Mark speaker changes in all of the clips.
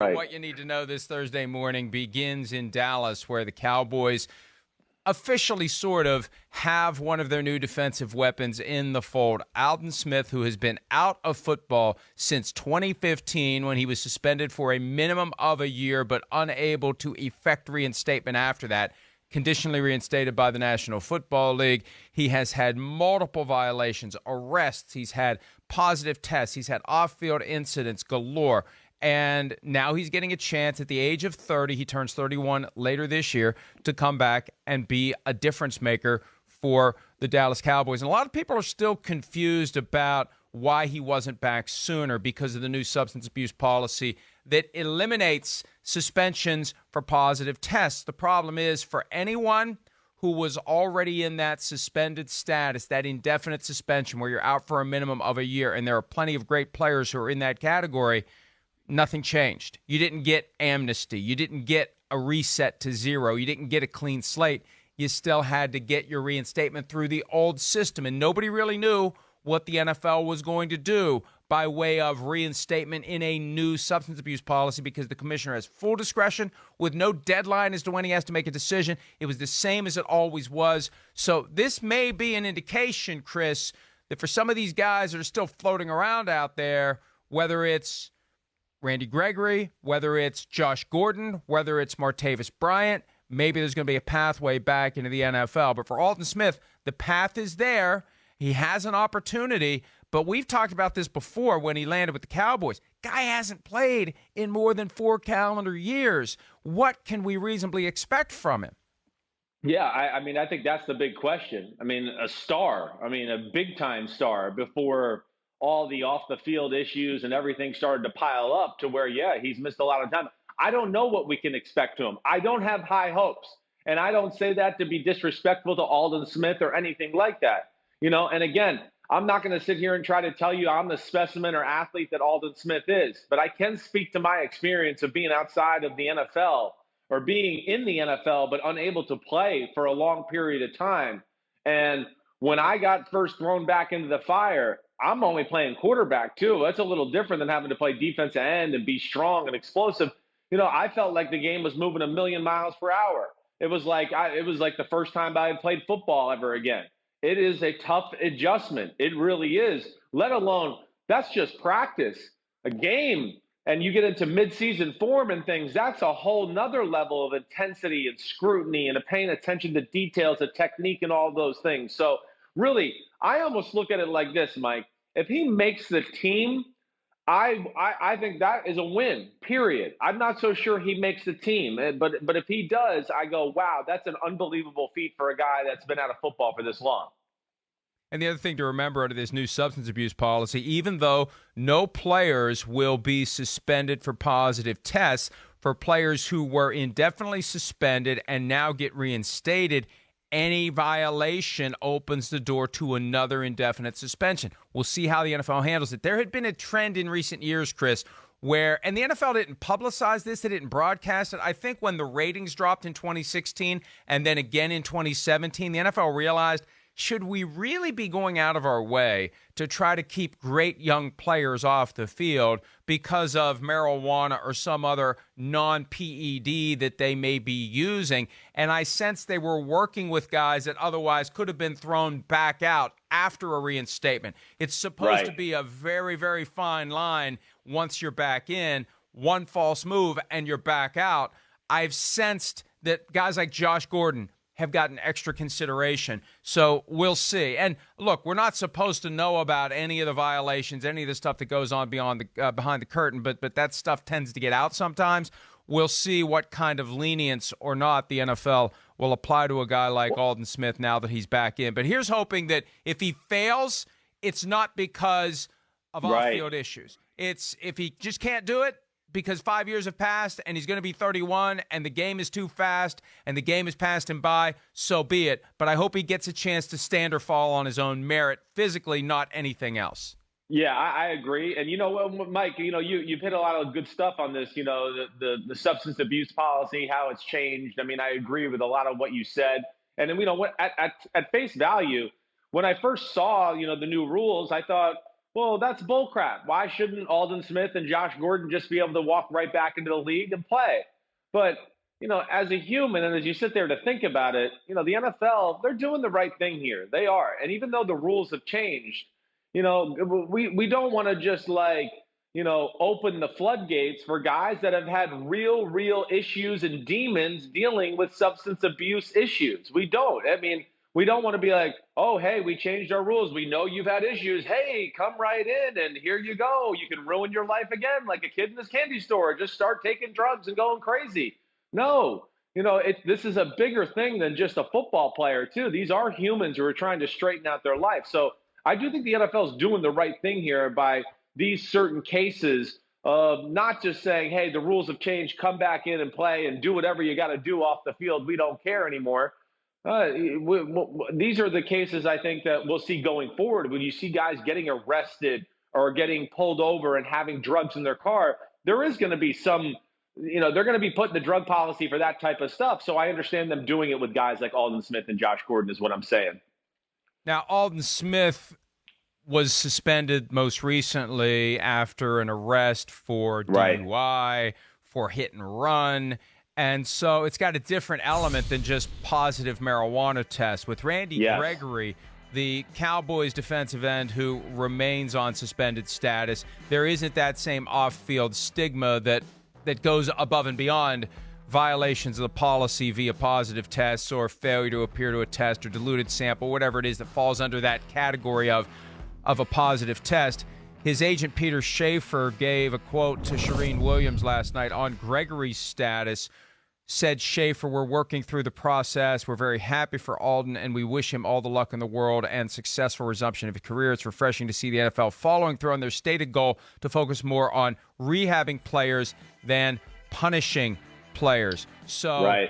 Speaker 1: Right.
Speaker 2: What you need to know this Thursday morning begins in Dallas, where the Cowboys officially sort of have one of their new defensive weapons in the fold. Aldon Smith, who has been out of football since 2015 when he was suspended for a minimum of a year but unable to effect reinstatement after that, conditionally reinstated by the National Football League. He has had multiple violations, arrests. He's had positive tests. He's had off-field incidents galore. And now he's getting a chance at the age of 30. He turns 31 later this year to come back and be a difference maker for the Dallas Cowboys. And a lot of people are still confused about why he wasn't back sooner because of the new substance abuse policy that eliminates suspensions for positive tests. The problem is for anyone who was already in that suspended status, that indefinite suspension where you're out for a minimum of a year, and there are plenty of great players who are in that category, nothing changed. You didn't get amnesty. You didn't get a reset to zero. You didn't get a clean slate. You still had to get your reinstatement through the old system, and nobody really knew what the NFL was going to do by way of reinstatement in a new substance abuse policy because the commissioner has full discretion with no deadline as to when he has to make a decision. It was the same as it always was. So this may be an indication, Chris, that for some of these guys that are still floating around out there, whether it's Randy Gregory, whether it's Josh Gordon, whether it's Martavis Bryant, maybe there's going to be a pathway back into the NFL. But for Aldon Smith, the path is there. He has an opportunity, but we've talked about this before when he landed with the Cowboys. Guy hasn't played in more than 4 calendar years. What can we reasonably expect from him?
Speaker 1: Yeah, I mean, I think that's the big question. I mean, a star, I mean, a big time star before all the off the field issues and everything started to pile up to where, yeah, he's missed a lot of time. I don't know what we can expect to him. I don't have high hopes. And I don't say that to be disrespectful to Aldon Smith or anything like that. And again, I'm not going to sit here and try to tell you I'm the specimen or athlete that Aldon Smith is, but I can speak to my experience of being outside of the NFL or being in the NFL but unable to play for a long period of time. And when I got first thrown back into the fire, I'm only playing quarterback too. That's a little different than having to play defensive end and be strong and explosive. I felt like the game was moving a million miles per hour. It was like the first time I had played football ever again. It is a tough adjustment. It really is. Let alone that's just practice. A game and you get into midseason form and things, that's a whole nother level of intensity and scrutiny and paying attention to details, the technique and all those things. So really, I almost look at it like this, Mike. If he makes the team, I think that is a win, period. I'm not so sure he makes the team, but if he does, I go, wow, that's an unbelievable feat for a guy that's been out of football for this long.
Speaker 2: And the other thing to remember under this new substance abuse policy, even though no players will be suspended for positive tests, for players who were indefinitely suspended and now get reinstated, any violation opens the door to another indefinite suspension. We'll see how the NFL handles it. There had been a trend in recent years, Chris, where, and the NFL didn't publicize this, they didn't broadcast it. I think when the ratings dropped in 2016 and then again in 2017, the NFL realized, should we really be going out of our way to try to keep great young players off the field because of marijuana or some other non-PED that they may be using? And I sense they were working with guys that otherwise could have been thrown back out after a reinstatement. It's supposed to be a very, very fine line once you're back in. One false move and you're back out. I've sensed that guys like Josh Gordon have gotten extra consideration. So we'll see. And look, we're not supposed to know about any of the violations, any of the stuff that goes on beyond the behind the curtain, but that stuff tends to get out sometimes. We'll see what kind of lenience or not the NFL will apply to a guy like Aldon Smith now that he's back in. But here's hoping that if he fails, it's not because of off-field issues. It's if he just can't do it, because 5 years have passed and he's going to be 31 and the game is too fast and the game has passed him by, so be it. But I hope he gets a chance to stand or fall on his own merit physically, not anything else.
Speaker 1: Yeah, I agree. And, Mike, you've hit a lot of good stuff on this, the substance abuse policy, how it's changed. I mean, I agree with a lot of what you said. And then, at face value, when I first saw, the new rules, I thought, Well, that's bullcrap. Why shouldn't Aldon Smith and Josh Gordon just be able to walk right back into the league and play? But, as a human, and as you sit there to think about it, the NFL, they're doing the right thing here. They are. And even though the rules have changed, we don't want to just open the floodgates for guys that have had real issues and demons dealing with substance abuse issues. We don't. I mean, we don't want to be like, oh, hey, we changed our rules. We know you've had issues. Hey, come right in and here you go. You can ruin your life again like a kid in this candy store. Just start taking drugs and going crazy. No, this is a bigger thing than just a football player, too. These are humans who are trying to straighten out their life. So I do think the NFL is doing the right thing here by these certain cases of not just saying, hey, the rules have changed, come back in and play and do whatever you got to do off the field. We don't care anymore. These are the cases I think that we'll see going forward. When you see guys getting arrested or getting pulled over and having drugs in their car, there is going to be some, they're going to be putting the drug policy for that type of stuff. So I understand them doing it with guys like Aldon Smith and Josh Gordon is what I'm saying.
Speaker 2: Now, Aldon Smith was suspended most recently after an arrest for DUI, for hit and run. And so it's got a different element than just positive marijuana tests. With Randy Gregory, the Cowboys defensive end who remains on suspended status, there isn't that same off-field stigma that goes above and beyond violations of the policy via positive tests or failure to appear to a test or diluted sample, whatever it is that falls under that category of a positive test. His agent, Peter Schaefer, gave a quote to Shireen Williams last night on Gregory's status. Said Schaefer, we're working through the process. We're very happy for Aldon, and we wish him all the luck in the world and successful resumption of his career. It's refreshing to see the NFL following through on their stated goal to focus more on rehabbing players than punishing players. So,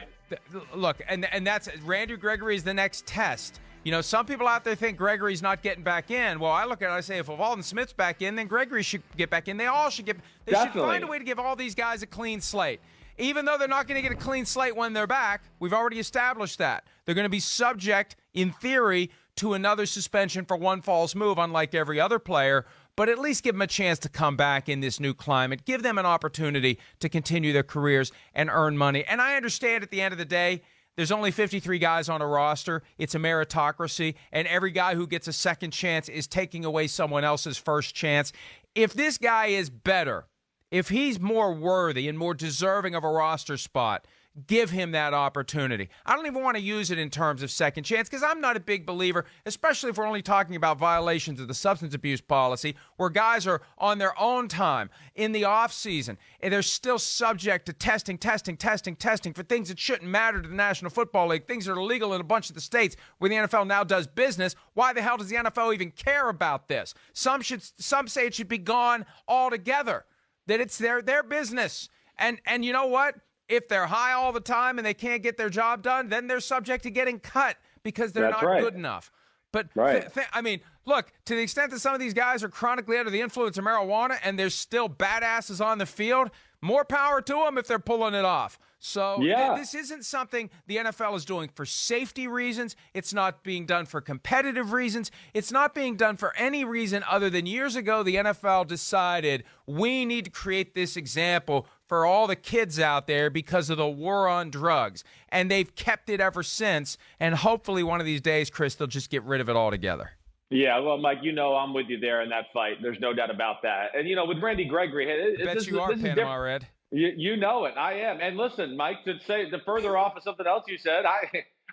Speaker 2: look, and that's Randy Gregory is the next test. Some people out there think Gregory's not getting back in. Well, I look at it, I say, if Aldon Smith's back in, then Gregory should get back in. They all should get. They should find a way to give all these guys a clean slate. Even though they're not going to get a clean slate when they're back, we've already established that. They're going to be subject, in theory, to another suspension for one false move, unlike every other player, but at least give them a chance to come back in this new climate. Give them an opportunity to continue their careers and earn money. And I understand at the end of the day, there's only 53 guys on a roster. It's a meritocracy, and every guy who gets a second chance is taking away someone else's first chance. If this guy is better, if he's more worthy and more deserving of a roster spot, give him that opportunity. I don't even want to use it in terms of second chance because I'm not a big believer, especially if we're only talking about violations of the substance abuse policy where guys are on their own time in the offseason and they're still subject to testing for things that shouldn't matter to the National Football League, things that are illegal in a bunch of the states where the NFL now does business. Why the hell does the NFL even care about this? Some say it should be gone altogether, that it's their business. And you know what? If they're high all the time and they can't get their job done, then they're subject to getting cut because they're not good enough. But, I mean, look, to the extent that some of these guys are chronically under the influence of marijuana and there's still badasses on the field, more power to them if they're pulling it off. So this isn't something the NFL is doing for safety reasons. It's not being done for competitive reasons. It's not being done for any reason other than years ago the NFL decided we need to create this example for all the kids out there because of the war on drugs. And they've kept it ever since. And hopefully one of these days, Chris, they'll just get rid of it altogether.
Speaker 1: Yeah, well, Mike, I'm with you there in that fight. There's no doubt about that. And, with Randy Gregory,
Speaker 2: I bet you are, Panama Red.
Speaker 1: You know it. I am. And listen, Mike, to further off of something else you said,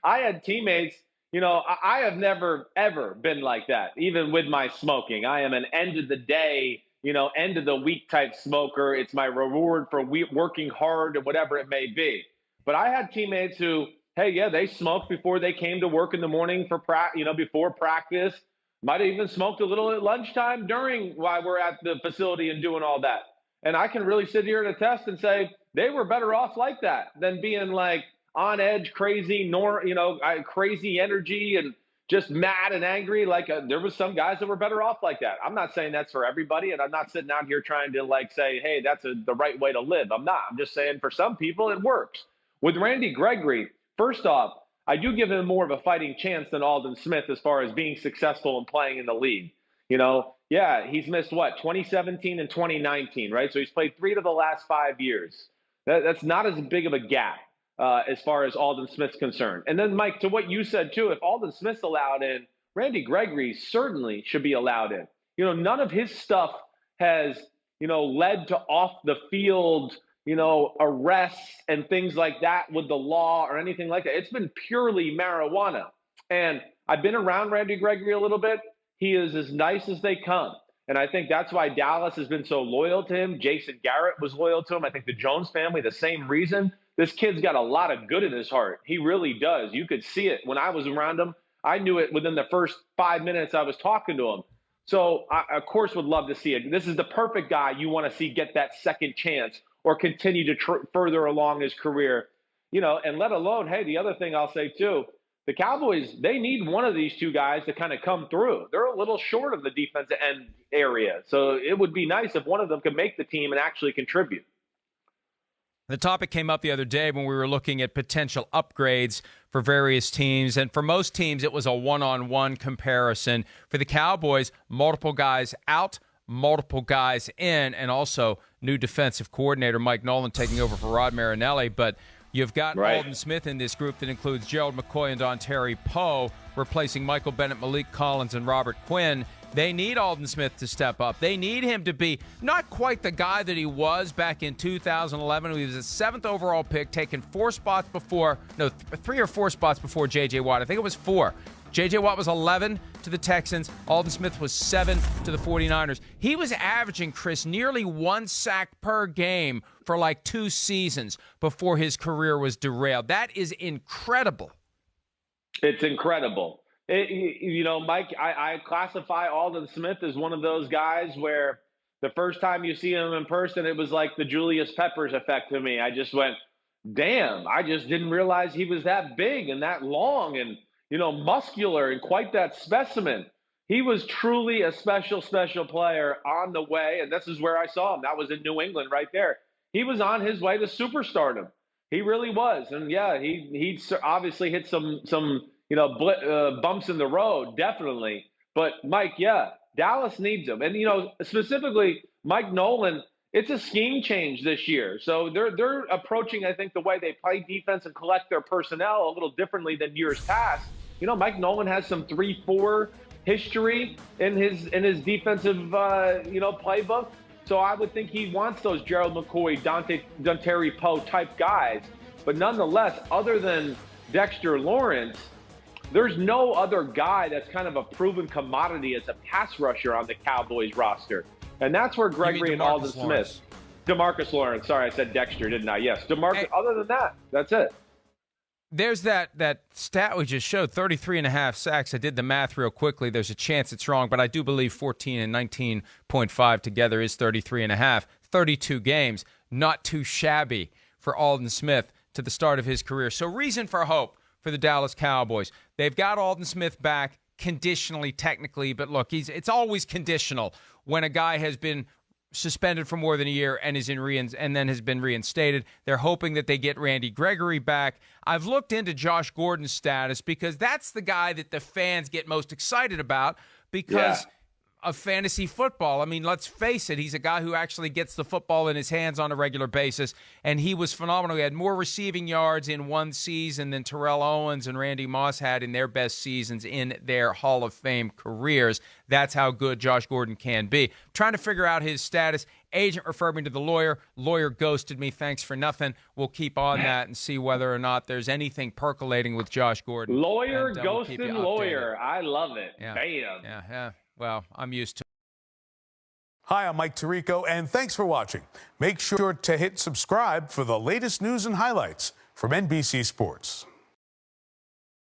Speaker 1: I had teammates, I have never, ever been like that, even with my smoking. I am an end of the day, end of the week type smoker. It's my reward for working hard and whatever it may be. But I had teammates who, hey, yeah, they smoked before they came to work in the morning for before practice. Might have even smoked a little at lunchtime while we're at the facility and doing all that. And I can really sit here and attest and say they were better off like that than being like on edge, crazy, crazy energy and just mad and angry. Like there was some guys that were better off like that. I'm not saying that's for everybody, and I'm not sitting out here trying to say, hey, that's the right way to live. I'm not. I'm just saying for some people it works. With Randy Gregory, first off, I do give him more of a fighting chance than Aldon Smith as far as being successful and playing in the league. Yeah, he's missed what, 2017 and 2019, right? So he's played 3 of the last 5 years. That's not as big of a gap as far as Aldon Smith's concerned. And then, Mike, to what you said too, if Aldon Smith's allowed in, Randy Gregory certainly should be allowed in. None of his stuff has, led to off the field, arrests and things like that with the law or anything like that. It's been purely marijuana. And I've been around Randy Gregory a little bit. He is as nice as they come. And I think that's why Dallas has been so loyal to him. Jason Garrett was loyal to him. I think the Jones family, the same reason. This kid's got a lot of good in his heart. He really does. You could see it. When I was around him, I knew it within the first 5 minutes I was talking to him. So I, of course, would love to see it. This is the perfect guy you want to see get that second chance or continue to further along his career. And let alone, hey, the other thing I'll say too, the Cowboys, they need one of these two guys to kind of come through. They're a little short of the defensive end area. So it would be nice if one of them could make the team and actually contribute.
Speaker 2: The topic came up the other day when we were looking at potential upgrades for various teams. And for most teams, it was a one-on-one comparison. For the Cowboys, multiple guys out, multiple guys in, and also new defensive coordinator Mike Nolan taking over for Rod Marinelli. But you've got Aldon Smith in this group that includes Gerald McCoy and Dontari Poe, replacing Michael Bennett, Malik Collins, and Robert Quinn. They need Aldon Smith to step up. They need him to be not quite the guy that he was back in 2011. He was a 7th overall pick, taken 3 or 4 spots before J.J. Watt. I think it was 4. J.J. Watt was 11 to the Texans. Aldon Smith was 7 to the 49ers. He was averaging, Chris, nearly 1 sack per game for like 2 seasons before his career was derailed. That is incredible.
Speaker 1: It's incredible. Mike, I classify Aldon Smith as one of those guys where the first time you see him in person, it was like the Julius Peppers effect to me. I just went, damn, I just didn't realize he was that big and that long and, muscular and quite that specimen. He was truly a special player on the way. And this is where I saw him. That was in New England right there. He was on his way to superstardom. He really was. And yeah, he obviously hit some bumps in the road, definitely. But Mike, yeah, Dallas needs him. And, specifically Mike Nolan, it's a scheme change this year. So they're approaching, I think, the way they play defense and collect their personnel a little differently than years past. Mike Nolan has some 3-4 history in his defensive, playbook. So I would think he wants those Gerald McCoy, Dontari Poe type guys. But nonetheless, other than Dexter Lawrence, there's no other guy that's kind of a proven commodity as a pass rusher on the Cowboys roster. And that's where Gregory and Aldon Smith. DeMarcus Lawrence. Sorry, I said Dexter, didn't I? Yes. DeMarcus. Hey, other than that, that's it.
Speaker 2: There's that stat we just showed, 33.5 sacks. I did the math real quickly. There's a chance it's wrong, but I do believe 14 and 19.5 together is 33.5. 32 games. Not too shabby for Aldon Smith to the start of his career. So reason for hope for the Dallas Cowboys. They've got Aldon Smith back conditionally, technically, but look, it's always conditional when a guy has been suspended for more than a year and is and then has been reinstated. They're hoping that they get Randy Gregory back. I've looked into Josh Gordon's status because that's the guy that the fans get most excited about because of fantasy football. I mean, let's face it, he's a guy who actually gets the football in his hands on a regular basis, and he was phenomenal. He had more receiving yards in one season than Terrell Owens and Randy Moss had in their best seasons in their Hall of Fame careers. That's how good Josh Gordon can be. Trying to figure out his status. Agent referred me to the lawyer. Lawyer ghosted me. Thanks for nothing. We'll keep on that and see whether or not there's anything percolating with Josh Gordon.
Speaker 1: Lawyer ghosted lawyer. I love it.
Speaker 2: Yeah.
Speaker 1: Bam.
Speaker 2: Yeah. Well, I'm used to it.
Speaker 3: Hi, I'm Mike Tirico, and thanks for watching. Make sure to hit subscribe for the latest news and highlights from NBC Sports.